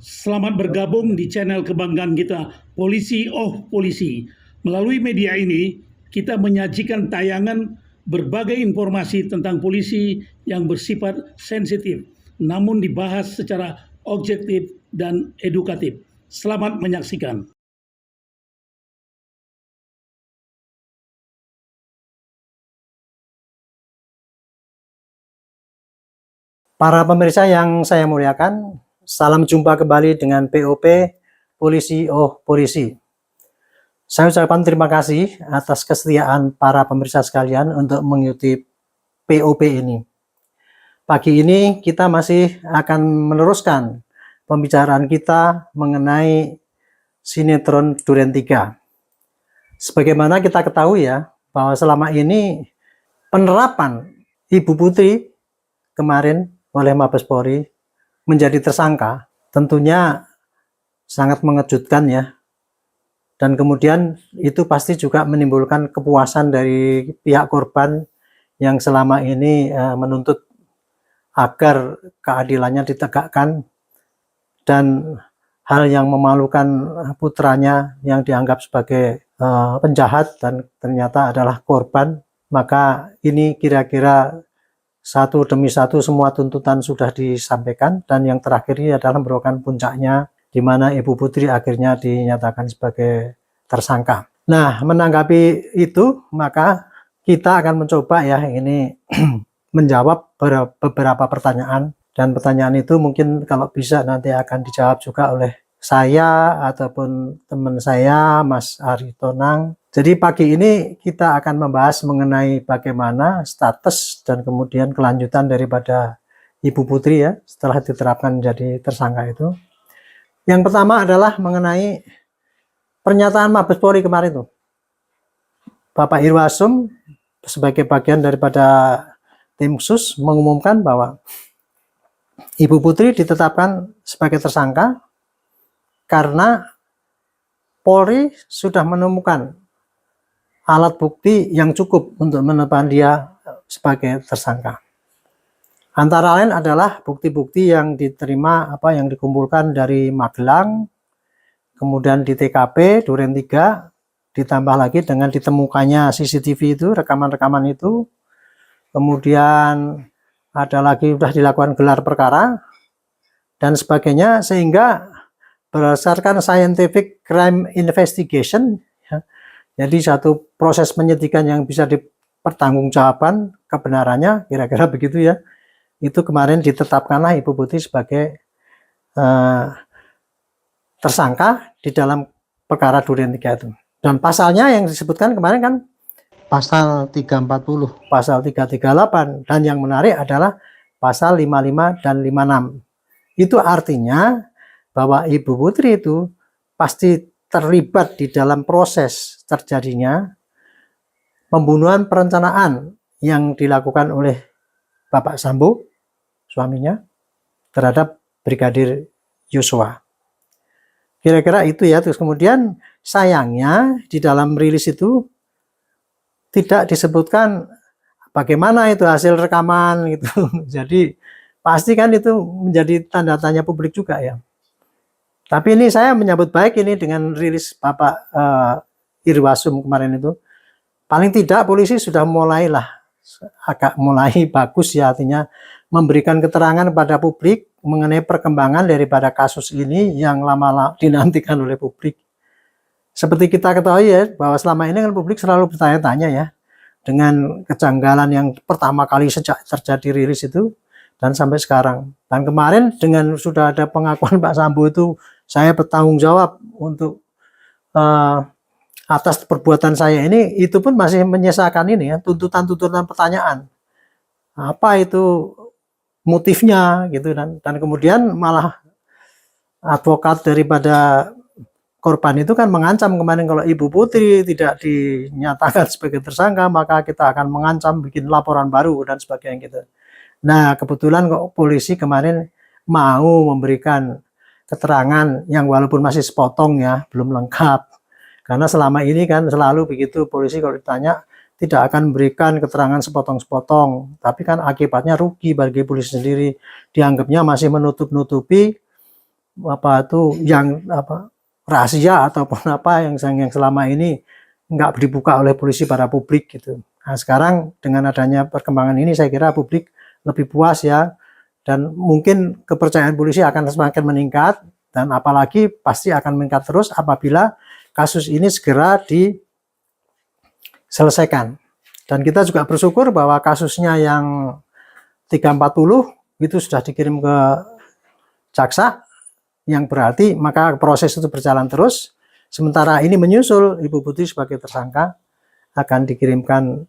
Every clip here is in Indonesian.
Selamat bergabung di channel kebanggaan kita, Polisi of Polisi. Melalui media ini, kita menyajikan tayangan berbagai informasi tentang polisi yang bersifat sensitif, namun dibahas secara objektif dan edukatif. Selamat menyaksikan. Para pemirsa yang saya muliakan, salam jumpa kembali dengan POP Polisi of Polisi. Saya ucapkan terima kasih atas kesetiaan para pemirsa sekalian untuk mengikuti POP ini. Pagi ini kita masih akan meneruskan pembicaraan kita mengenai sinetron Duren 3. Sebagaimana kita ketahui ya, bahwa selama ini penerapan Ibu Putri kemarin oleh Mabes Polri menjadi tersangka tentunya sangat mengejutkan ya, dan kemudian itu pasti juga menimbulkan kepuasan dari pihak korban yang selama ini menuntut agar keadilannya ditegakkan, dan hal yang memalukan putranya yang dianggap sebagai penjahat dan ternyata adalah korban. Maka ini kira-kira satu demi satu semua tuntutan sudah disampaikan, dan yang terakhir ini adalah merupakan puncaknya di mana Ibu Putri akhirnya dinyatakan sebagai tersangka. Nah, menanggapi itu maka kita akan mencoba ya ini menjawab beberapa pertanyaan, dan pertanyaan itu mungkin kalau bisa nanti akan dijawab juga oleh saya ataupun teman saya Mas Ari Tonang. Jadi pagi ini kita akan membahas mengenai bagaimana status dan kemudian kelanjutan daripada Ibu Putri ya setelah diterapkan menjadi tersangka itu. Yang pertama adalah mengenai pernyataan Mabes Polri kemarin tuh. Bapak Irwasum sebagai bagian daripada tim khusus mengumumkan bahwa Ibu Putri ditetapkan sebagai tersangka karena Polri sudah menemukan alat bukti yang cukup untuk menetapkan dia sebagai tersangka. Antara lain adalah bukti-bukti yang diterima yang dikumpulkan dari Magelang, kemudian di TKP Duren 3, ditambah lagi dengan ditemukannya CCTV itu, rekaman-rekaman itu. Kemudian ada lagi sudah dilakukan gelar perkara dan sebagainya, sehingga berdasarkan scientific crime investigation ya, jadi satu proses penyidikan yang bisa dipertanggungjawabkan kebenarannya, kira-kira begitu ya. Itu kemarin ditetapkanlah Ibu Putri sebagai tersangka di dalam perkara Duren 3 itu. Dan pasalnya yang disebutkan kemarin kan pasal 340, pasal 338, dan yang menarik adalah pasal 55 dan 56. Itu artinya bahwa Ibu Putri itu pasti terlibat di dalam proses terjadinya pembunuhan perencanaan yang dilakukan oleh Bapak Sambo, suaminya, terhadap Brigadir Yosua. Kira-kira itu ya. Terus kemudian sayangnya di dalam rilis itu tidak disebutkan bagaimana itu hasil rekaman gitu. Jadi pasti kan itu menjadi tanda tanya publik juga ya. Tapi ini saya menyambut baik ini dengan rilis Bapak Irwasum kemarin itu. Paling tidak polisi sudah mulailah agak mulai bagus ya, artinya memberikan keterangan pada publik mengenai perkembangan daripada kasus ini yang lama dinantikan oleh publik. Seperti kita ketahui ya, bahwa selama ini kan publik selalu bertanya-tanya ya, dengan kejanggalan yang pertama kali sejak terjadi rilis itu dan sampai sekarang. Dan kemarin dengan sudah ada pengakuan Pak Sambo itu, saya bertanggung jawab untuk atas perbuatan saya ini, itu pun masih menyisakan ini ya, tuntutan-tuntutan pertanyaan. Apa itu motifnya gitu, dan kemudian malah advokat daripada korban itu kan mengancam kemarin, kalau Ibu Putri tidak dinyatakan sebagai tersangka maka kita akan mengancam bikin laporan baru dan sebagainya gitu. Nah, kebetulan kok polisi kemarin mau memberikan keterangan yang walaupun masih sepotong ya, belum lengkap. Karena selama ini kan selalu begitu, polisi kalau ditanya tidak akan memberikan keterangan sepotong-sepotong, tapi kan akibatnya rugi bagi polisi sendiri, dianggapnya masih menutup-nutupi apa itu yang apa rahasia ataupun apa yang selama ini nggak dibuka oleh polisi pada publik gitu. Nah, sekarang dengan adanya perkembangan ini saya kira publik lebih puas ya, dan mungkin kepercayaan polisi akan semakin meningkat, dan apalagi pasti akan meningkat terus apabila kasus ini segera diselesaikan. Dan kita juga bersyukur bahwa kasusnya yang 340 itu sudah dikirim ke jaksa, yang berarti maka proses itu berjalan terus. Sementara ini menyusul Ibu Putri sebagai tersangka akan dikirimkan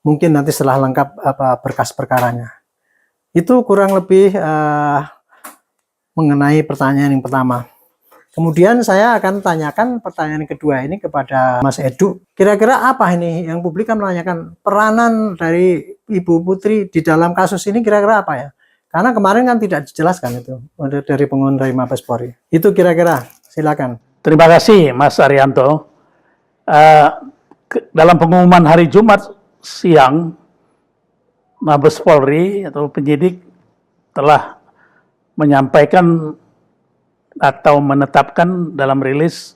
mungkin nanti setelah lengkap berkas perkaranya. Itu kurang lebih mengenai pertanyaan yang pertama. Kemudian saya akan tanyakan pertanyaan kedua ini kepada Mas Edu. Kira-kira apa ini yang publik kan menanyakan peranan dari Ibu Putri di dalam kasus ini, kira-kira apa ya? Karena kemarin kan tidak dijelaskan itu dari pengundur dari Mabes Polri. Itu kira-kira, silakan. Terima kasih Mas Arianto. Dalam pengumuman hari Jumat siang, Mabes Polri atau penyidik telah menyampaikan atau menetapkan dalam rilis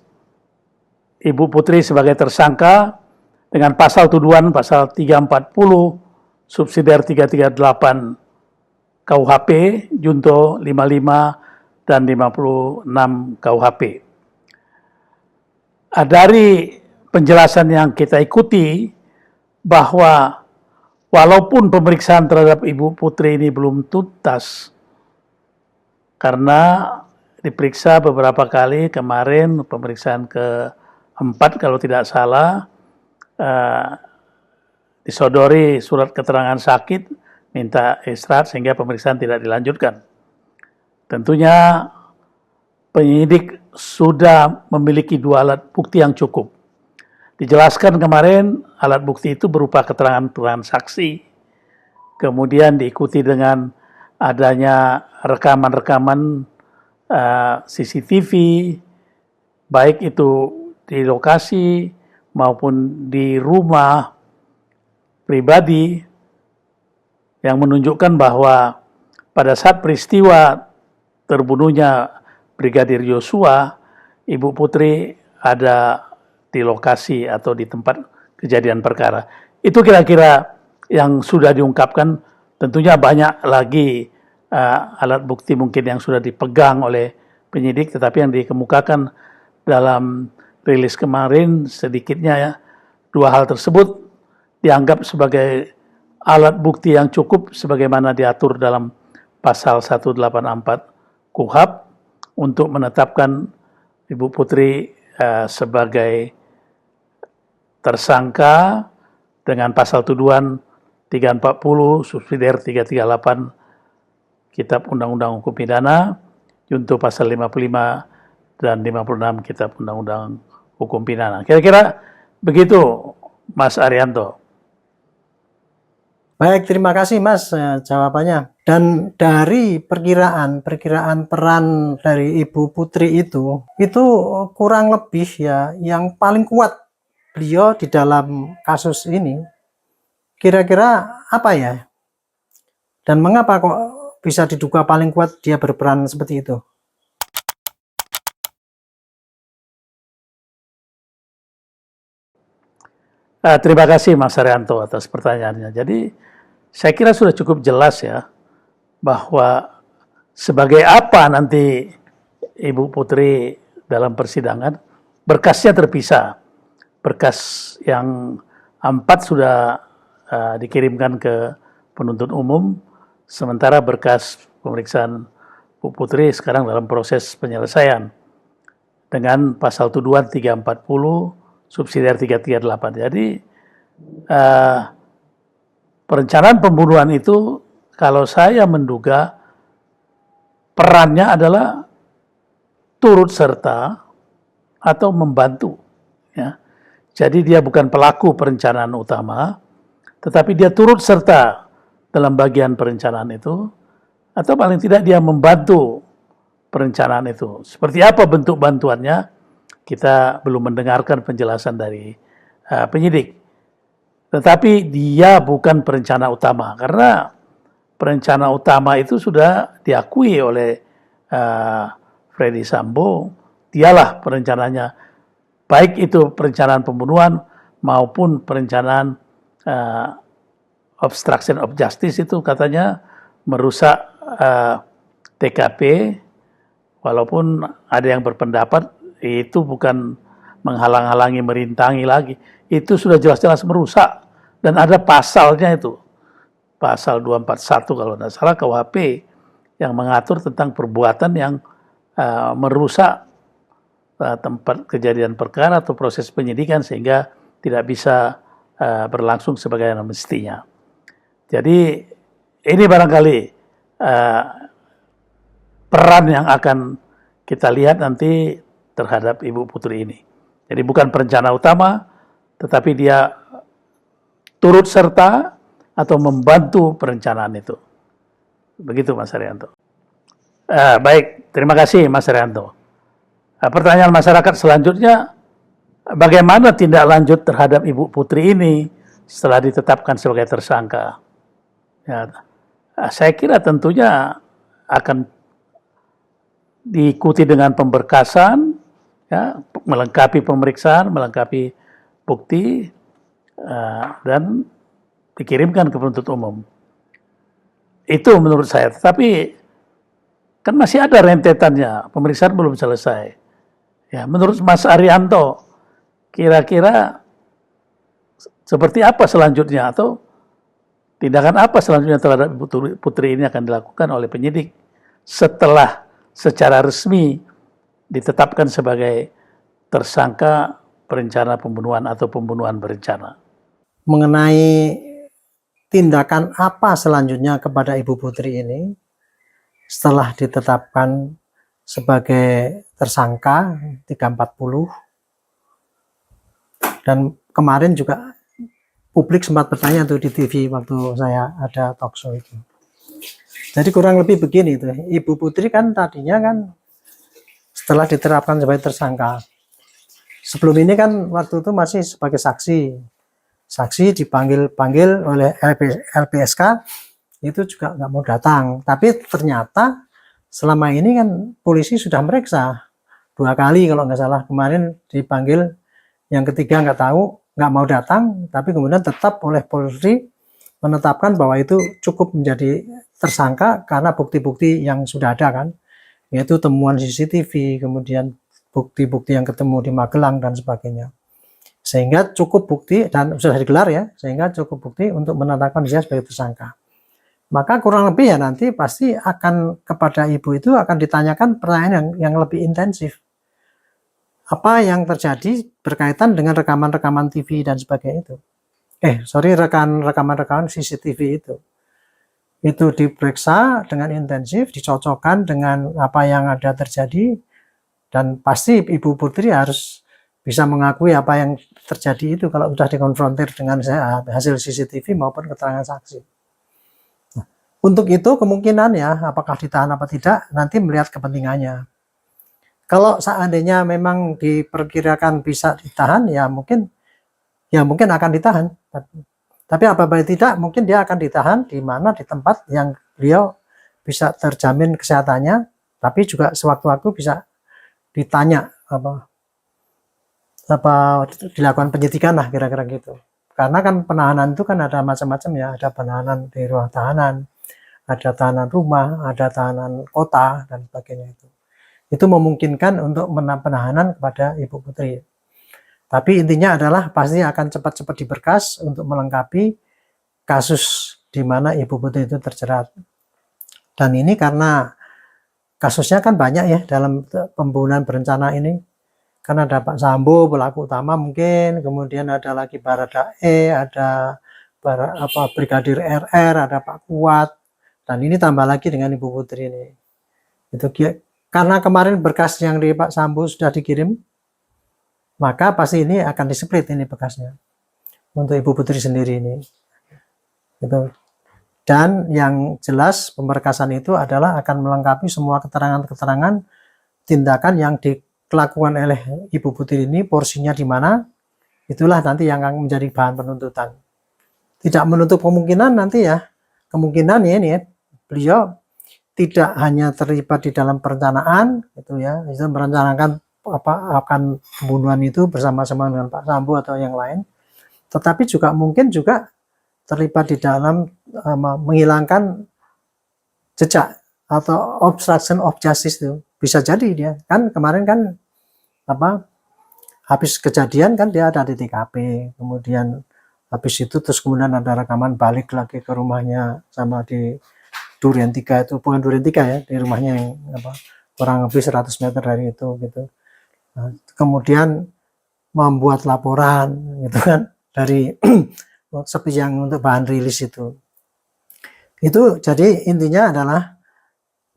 Ibu Putri sebagai tersangka dengan pasal tuduhan pasal 340 subsidiar 338 KUHP junto 55 dan 56 KUHP. Dari penjelasan yang kita ikuti bahwa walaupun pemeriksaan terhadap Ibu Putri ini belum tuntas karena diperiksa beberapa kali, kemarin pemeriksaan keempat kalau tidak salah, disodori surat keterangan sakit, minta istirahat sehingga pemeriksaan tidak dilanjutkan. Tentunya penyidik sudah memiliki 2 alat bukti yang cukup. Dijelaskan kemarin alat bukti itu berupa keterangan saksi, kemudian diikuti dengan adanya rekaman-rekaman CCTV, baik itu di lokasi maupun di rumah pribadi, yang menunjukkan bahwa pada saat peristiwa terbunuhnya Brigadir Yosua, Ibu Putri ada di lokasi atau di tempat kejadian perkara. Itu kira-kira yang sudah diungkapkan. Tentunya banyak lagi alat bukti mungkin yang sudah dipegang oleh penyidik, tetapi yang dikemukakan dalam rilis kemarin sedikitnya ya, 2 hal tersebut dianggap sebagai alat bukti yang cukup sebagaimana diatur dalam pasal 184 KUHP untuk menetapkan Ibu Putri sebagai tersangka dengan pasal tuduhan 340 subsidiar 338 Kitab Undang-Undang Hukum Pidana junto pasal 55 dan 56 Kitab Undang-Undang Hukum Pidana. Kira-kira begitu Mas Arianto. Baik, terima kasih Mas jawabannya. Dan dari perkiraan peran dari Ibu Putri itu kurang lebih ya yang paling kuat beliau di dalam kasus ini. Kira-kira apa ya? Dan mengapa kok bisa diduga paling kuat dia berperan seperti itu? Terima kasih Mas Arianto atas pertanyaannya. Jadi saya kira sudah cukup jelas ya bahwa sebagai apa nanti Ibu Putri dalam persidangan, berkasnya terpisah. Berkas yang 4 sudah dikirimkan ke penuntut umum, sementara berkas pemeriksaan Bu Putri sekarang dalam proses penyelesaian dengan pasal tuduhan 340 subsidiar 338. Jadi perencanaan pembunuhan itu kalau saya menduga perannya adalah turut serta atau membantu. Ya. Jadi dia bukan pelaku perencanaan utama, tetapi dia turut serta dalam bagian perencanaan itu, atau paling tidak dia membantu perencanaan itu. Seperti apa bentuk bantuannya? Kita belum mendengarkan penjelasan dari penyidik. Tetapi dia bukan perencana utama, karena perencana utama itu sudah diakui oleh Freddy Sambo, dialah perencananya, baik itu perencanaan pembunuhan maupun perencanaan obstruction of justice, itu katanya merusak TKP, walaupun ada yang berpendapat itu bukan menghalang-halangi, merintangi lagi, itu sudah jelas-jelas merusak dan ada pasalnya itu, pasal 241 kalau tidak salah KUHP yang mengatur tentang perbuatan yang merusak tempat kejadian perkara atau proses penyidikan sehingga tidak bisa berlangsung sebagaimana mestinya. Jadi ini barangkali peran yang akan kita lihat nanti terhadap Ibu Putri ini. Jadi bukan perencana utama, tetapi dia turut serta atau membantu perencanaan itu. Begitu Mas Haryanto. Baik, terima kasih Mas Haryanto. Pertanyaan masyarakat selanjutnya, bagaimana tindak lanjut terhadap Ibu Putri ini setelah ditetapkan sebagai tersangka? Ya, saya kira tentunya akan diikuti dengan pemberkasan, ya, melengkapi pemeriksaan, melengkapi bukti, dan dikirimkan ke penuntut umum. Itu menurut saya. Tetapi kan masih ada rentetannya, pemeriksaan belum selesai. Ya, menurut Mas Haryanto, kira-kira seperti apa selanjutnya atau tindakan apa selanjutnya terhadap Ibu Putri ini akan dilakukan oleh penyidik setelah secara resmi ditetapkan sebagai tersangka perencana pembunuhan atau pembunuhan berencana? Mengenai tindakan apa selanjutnya kepada Ibu Putri ini setelah ditetapkan sebagai tersangka 340, dan kemarin juga publik sempat bertanya tuh di TV waktu saya ada talk show itu. Jadi kurang lebih begini tuh, Ibu Putri kan tadinya kan setelah diterapkan sebagai tersangka, sebelum ini kan waktu itu masih sebagai saksi dipanggil oleh LPSK, itu juga nggak mau datang. Tapi ternyata selama ini kan polisi sudah meriksa 2 kali kalau nggak salah. Kemarin dipanggil yang ketiga nggak tahu, nggak mau datang, tapi kemudian tetap oleh Polri menetapkan bahwa itu cukup menjadi tersangka karena bukti-bukti yang sudah ada kan, yaitu temuan CCTV, kemudian bukti-bukti yang ketemu di Magelang dan sebagainya. Sehingga cukup bukti, dan sudah digelar ya, sehingga cukup bukti untuk menetapkan dia sebagai tersangka. Maka kurang lebih ya nanti pasti akan kepada ibu itu akan ditanyakan pertanyaan yang lebih intensif. Apa yang terjadi berkaitan dengan rekaman-rekaman TV dan sebagainya itu. Rekaman-rekaman CCTV itu. Itu diperiksa dengan intensif, dicocokkan dengan apa yang ada terjadi, dan pasti Ibu Putri harus bisa mengakui apa yang terjadi itu kalau sudah dikonfrontir dengan hasil CCTV maupun keterangan saksi. Nah, untuk itu kemungkinan ya, apakah ditahan apa tidak, nanti melihat kepentingannya. Kalau seandainya memang diperkirakan bisa ditahan, ya mungkin akan ditahan. Tapi apabila tidak, mungkin dia akan ditahan di mana, di tempat yang beliau bisa terjamin kesehatannya, tapi juga sewaktu-waktu bisa ditanya apa dilakukan penyidikan lah kira-kira gitu. Karena kan penahanan itu kan ada macam-macam ya, ada penahanan di ruang tahanan, ada tahanan rumah, ada tahanan kota dan sebagainya itu. Itu memungkinkan untuk penahanan kepada Ibu Putri. Tapi intinya adalah pasti akan cepat-cepat diberkas untuk melengkapi kasus di mana Ibu Putri itu terjerat. Dan ini karena kasusnya kan banyak ya dalam pembunuhan berencana ini. Karena ada Pak Sambo pelaku utama mungkin, kemudian ada lagi Baradae, ada Brigadir RR, ada Pak Kuat, dan ini tambah lagi dengan Ibu Putri ini. Itu karena kemarin berkas yang di Pak Sambo sudah dikirim, maka pasti ini akan diseplit ini bekasnya untuk Ibu Putri sendiri ini. Gitu. Dan yang jelas pemberkasan itu adalah akan melengkapi semua keterangan-keterangan tindakan yang dilakukan oleh Ibu Putri ini, porsinya di mana, itulah nanti yang akan menjadi bahan penuntutan. Tidak menutup kemungkinan nanti ya, kemungkinan ya ini ya, beliau tidak hanya terlibat di dalam perencanaan, gitu ya, itu merencanakan akan pembunuhan itu bersama-sama dengan Pak Sambo atau yang lain, tetapi juga mungkin juga terlibat di dalam menghilangkan jejak atau obstruction of justice itu. Bisa jadi dia kan kemarin kan habis kejadian kan dia ada di TKP, kemudian habis itu terus kemudian ada rekaman balik lagi ke rumahnya sama di Durian 3 itu, bukan Durian 3 ya, di rumahnya yang kurang lebih 100 meter dari itu gitu. Nah, kemudian membuat laporan gitu kan dari seperti yang untuk bahan rilis itu. Itu jadi intinya adalah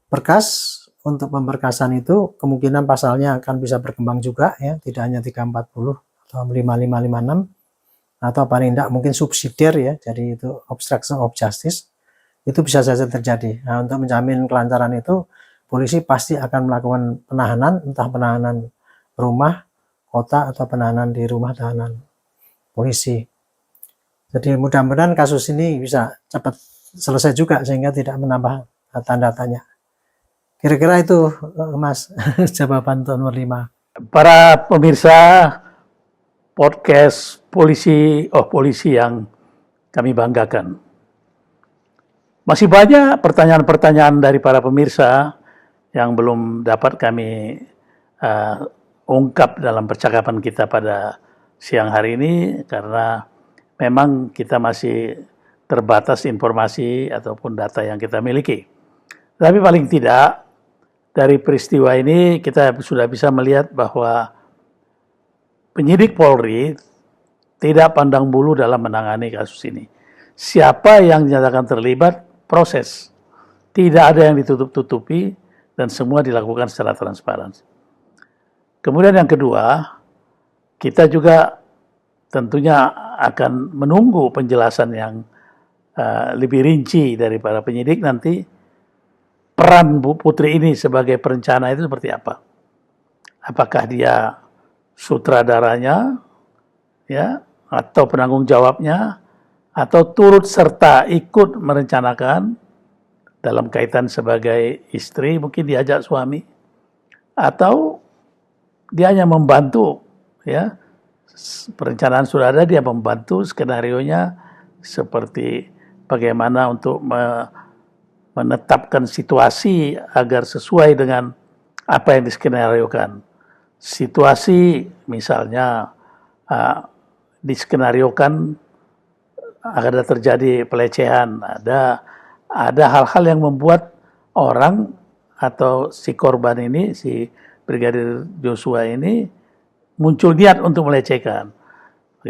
berkas. Untuk pemberkasan itu kemungkinan pasalnya akan bisa berkembang juga ya, tidak hanya 340 atau 5556 atau paling tidak mungkin subsidiar ya, jadi itu obstruction of justice itu bisa saja terjadi. Nah, untuk menjamin kelancaran itu polisi pasti akan melakukan penahanan, entah penahanan rumah kota atau penahanan di rumah tahanan polisi. Jadi mudah-mudahan kasus ini bisa cepat selesai juga sehingga tidak menambah tanda tanya. Kira-kira itu Mas jawaban untuk nomor 5. Para pemirsa podcast polisi yang kami banggakan. Masih banyak pertanyaan-pertanyaan dari para pemirsa yang belum dapat kami ungkap dalam percakapan kita pada siang hari ini karena memang kita masih terbatas informasi ataupun data yang kita miliki. Tapi paling tidak dari peristiwa ini kita sudah bisa melihat bahwa penyidik Polri tidak pandang bulu dalam menangani kasus ini. Siapa yang dinyatakan terlibat, proses. Tidak ada yang ditutup-tutupi dan semua dilakukan secara transparan. Kemudian yang kedua, kita juga tentunya akan menunggu penjelasan yang lebih rinci dari para penyidik nanti. Peran Bu Putri ini sebagai perencana itu seperti apa? Apakah dia sutradaranya, ya, atau penanggung jawabnya, atau turut serta ikut merencanakan dalam kaitan sebagai istri, mungkin diajak suami, atau dia hanya membantu, ya, perencanaan sudah ada, dia membantu skenarionya seperti bagaimana untuk menetapkan situasi agar sesuai dengan apa yang diskenariokan. Situasi misalnya diskenariokan ada terjadi pelecehan, ada hal-hal yang membuat orang atau si korban ini, si Brigadir Joshua ini muncul niat untuk melecehkan.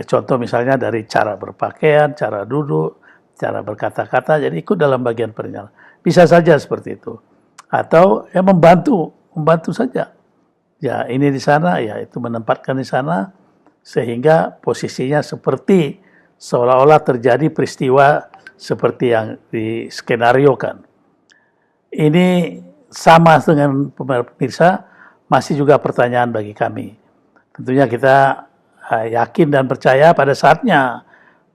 Contoh misalnya dari cara berpakaian, cara duduk, cara berkata-kata, jadi ikut dalam bagian perencanaan. Bisa saja seperti itu. Atau ya membantu saja. Ya ini di sana, ya itu menempatkan di sana, sehingga posisinya seperti seolah-olah terjadi peristiwa seperti yang diskenariokan. Ini sama dengan pemirsa, masih juga pertanyaan bagi kami. Tentunya kita yakin dan percaya pada saatnya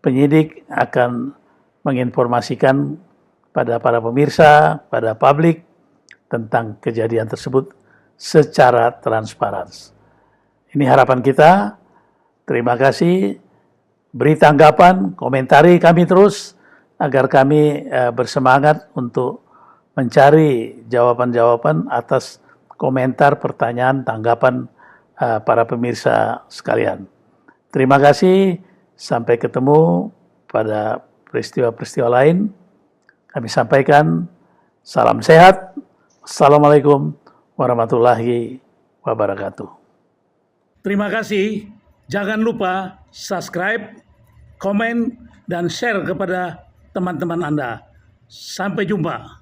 penyidik akan menginformasikan pada para pemirsa, pada publik tentang kejadian tersebut secara transparan. Ini harapan kita. Terima kasih. Beri tanggapan, komentari kami terus agar kami bersemangat untuk mencari jawaban-jawaban atas komentar, pertanyaan, tanggapan para pemirsa sekalian. Terima kasih. Sampai ketemu pada peristiwa-peristiwa lain. Kami sampaikan salam sehat. Assalamualaikum warahmatullahi wabarakatuh. Terima kasih. Jangan lupa subscribe, komen, dan share kepada teman-teman Anda. Sampai jumpa.